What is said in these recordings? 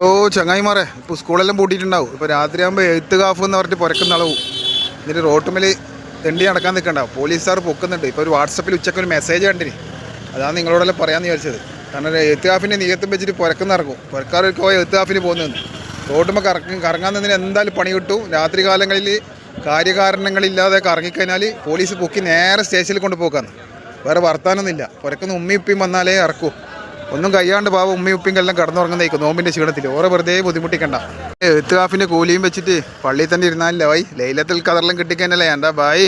ഓ ചങ്ങായിമാരെ, ഇപ്പോൾ സ്കൂളെല്ലാം പൂട്ടിയിട്ടുണ്ടാവും. ഇപ്പോൾ രാത്രിയാകുമ്പോൾ എഴുത്ത് കാഫ് എന്ന് പറഞ്ഞിട്ട് പുരക്കുന്ന അളവും എന്നിട്ട് റോട്ടുമ്മൽ തെണ്ടി നടക്കാൻ നിൽക്കണ്ടാവും. പോലീസുകാർ പൊക്കുന്നുണ്ട്. ഇപ്പോൾ ഒരു വാട്സപ്പിൽ ഉച്ചയ്ക്ക് ഒരു മെസ്സേജ് കണ്ടിന്. അതാണ് നിങ്ങളോടെല്ലാം പറയാമെന്ന് വിചാരിച്ചത്. കാരണം എഴുത്ത് കാഫിൻ്റെ നീയത്തും വെച്ചിട്ട് പുരക്കുന്ന ഇറങ്ങും. പുരക്കാർക്ക് പോയി എഴുത്ത് കാഫിന് പോകുന്നതെന്ന് റോട്ടുമ്പോൾ കറങ്ങാൻ നിന്നതിന് എന്തായാലും പണി കിട്ടും. രാത്രി കാലങ്ങളിൽ കാര്യകാരണങ്ങളില്ലാതെ കറങ്ങിക്കഴിഞ്ഞാൽ പോലീസ് പൊക്കി നേരെ സ്റ്റേഷനിൽ കൊണ്ടുപോക്കാന്ന്. വേറെ വർത്താനൊന്നുമില്ല. പുരക്കുന്ന ഉമ്മയും ഉപ്പയും വന്നാലേ ഇറക്കൂ. ഒന്നും കഴിയാണ്ട് പാവം ഉമ്മയും ഉപ്പയും എല്ലാം കടന്നുറങ്ങുന്നേക്കും നോമ്പിൻ്റെ ക്ഷീണത്തിൽ. ഓരോ വെറുതെ ബുദ്ധിമുട്ടിക്കണ്ട. എഴുത്ത് കാഫിൻ്റെ കൂലിയും വെച്ചിട്ട് പള്ളിയിൽ തന്നെ ഇരുന്നാലില്ല ഭായി. ലൈലത്തിൽ കതറെല്ലാം കിട്ടിക്കഴിഞ്ഞല്ലേ എൻ്റെ ഭായി.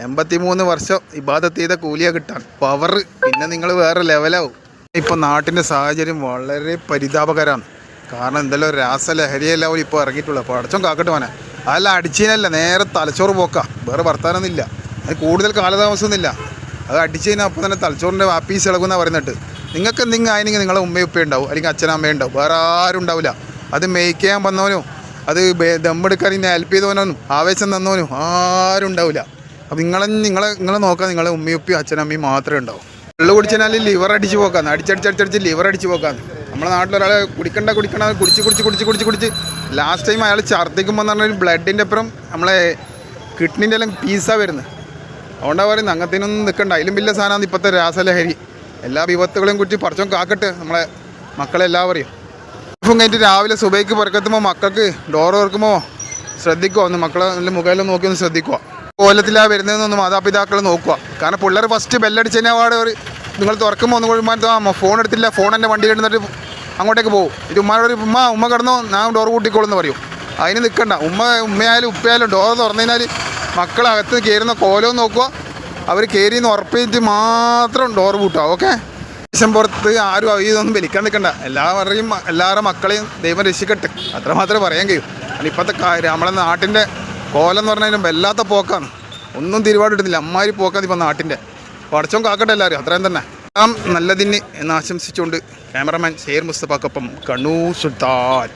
83 വർഷം ഇബാദത്ത് ചെയ്ത കൂലിയാണ് കിട്ടാൻ പവർ. പിന്നെ നിങ്ങൾ വേറെ ലെവലാവും. ഇപ്പം നാട്ടിൻ്റെ സാഹചര്യം വളരെ പരിതാപകരമാണ്. കാരണം എന്തെല്ലാം രാസലഹരിയെല്ലാം ഇപ്പോൾ ഇറങ്ങിയിട്ടുള്ളത്. അപ്പോൾ അടച്ചോൻ കാക്കട്ട് പോനെ അല്ല അടിച്ചതിനല്ല, നേരെ തലച്ചോറ് പോക്കാം. വേറെ വർത്താനൊന്നുമില്ല. അത് കൂടുതൽ കാലതാമസമൊന്നുമില്ല. അത് അടിച്ചു കഴിഞ്ഞാൽ അപ്പോൾ തന്നെ തലച്ചോറിൻ്റെ ആപ്പീസ് ഇളകുമെന്നാണ് പറയുന്നിട്ട്. നിങ്ങൾക്ക് എന്തെങ്കിലും ആയെങ്കിൽ നിങ്ങളെ ഉമ്മയും ഉപ്പയും ഉണ്ടാവും, അല്ലെങ്കിൽ അച്ഛനമ്മയും ഉണ്ടാവും. വേറെ ആരും ഉണ്ടാവില്ല. അത് മേയ്ക്ക് ചെയ്യാൻ വന്നവനോ അത് ദമ്മെടുക്കാൻ ഇന്നെ ഹെൽപ്പ് ചെയ്തവനൊന്നും ആവേശം തന്നവനും ആരും ഉണ്ടാവില്ല. അപ്പം നിങ്ങളെ നോക്കാൻ നിങ്ങളെ ഉമ്മയും ഉപ്പയും അച്ഛനമ്മയും മാത്രമേ ഉണ്ടാവും. വെള്ളം കുടിച്ചാൽ ലിവർ അടിച്ച് പോക്കാന്ന്. അടിച്ചടിച്ചടിച്ചടിച്ച് ലിവർ അടിച്ച് പോക്കാന്ന്. നമ്മുടെ നാട്ടിലൊരാൾ കുടിക്കണ്ട കുടിച്ച് ലാസ്റ്റ് ടൈം അയാൾ ഛർദ്ദിക്കുമ്പോൾ എന്ന് പറഞ്ഞാൽ ബ്ലഡിൻ്റെ അപ്പുറം നമ്മളെ കിഡ്നിൻ്റെ എല്ലാം പീസാണ് വരുന്നത്. അതുകൊണ്ടാണ് പറയുന്നത് അങ്ങനത്തേനൊന്നും നിൽക്കണ്ട. അതിലും വലിയ സാധനമാണ് ഇപ്പോഴത്തെ രാസലഹരി. എല്ലാ വിപത്തുകളെയും കുറിച്ച് പറിച്ചോ കാക്കട്ടെ നമ്മളെ മക്കളെല്ലാവരെയും. ഇപ്പം കഴിഞ്ഞിട്ട് രാവിലെ സുബൈക്ക് പുറക്കെത്തുമ്പോൾ മക്കൾക്ക് ഡോറ് തുറക്കുമ്പോൾ ശ്രദ്ധിക്കുക. ഒന്ന് മക്കളെ നല്ല മുഖമെല്ലാം നോക്കി ഒന്ന് ശ്രദ്ധിക്കുക. കോലത്തിലാണ് വരുന്നതെന്നൊന്ന് മാതാപിതാക്കൾ നോക്കുക. കാരണം പിള്ളേർ ഫസ്റ്റ് ബെല്ലടിച്ചതിനെ പാടെ നിങ്ങൾ തുറക്കുമ്പോൾ ഒന്ന് കഴിയുമ്പോൾ ഫോൺ എടുത്തില്ല, ഫോൺ എൻ്റെ വണ്ടിയിൽ എടുത്തിട്ട് അങ്ങോട്ടേക്ക് പോകും. ഇത് ഉമ്മയോട് ഉമ്മ കിടന്നോ ഞാൻ ഡോർ കൂട്ടിക്കോളെന്ന് പറയും. അതിന് നിൽക്കണ്ട. ഉമ്മയായാലും ഉപ്പയായാലും ഡോർ തുറന്നു കഴിഞ്ഞാൽ മക്കളകത്ത് കയറുന്ന കോലവും നോക്കുക. അവർ കയറിയെന്ന് ഉറപ്പിച്ചിട്ട് മാത്രം ഡോർ പൂട്ടുക. ഓക്കെ. ദേശം പുറത്ത് ആരും ഇതൊന്നും വലിക്കാൻ നിൽക്കണ്ട. എല്ലാവരുടെ മക്കളെയും ദൈവം രക്ഷിക്കട്ടെ. അത്ര മാത്രമേ പറയാൻ കഴിയൂ. കാരണം ഇപ്പോഴത്തെ നമ്മളെ നാട്ടിൻ്റെ കോലം എന്ന് പറഞ്ഞാലും വല്ലാത്ത പോക്കാണ്. ഒന്നും തിരുവാടിടുന്നില്ല. അമ്മാതിരി പോക്കാണ് ഇപ്പം നാട്ടിൻ്റെ. പടച്ചോൻ കാക്കട്ടെ എല്ലാവരും. അത്രയും തന്നെ. നല്ലതിന് എന്ന് ആശംസിച്ചുകൊണ്ട് ക്യാമറമാൻ ഷെയർ മുസ്തഫാക്കൊപ്പം കണ്ണൂർ സുൽത്താൻ.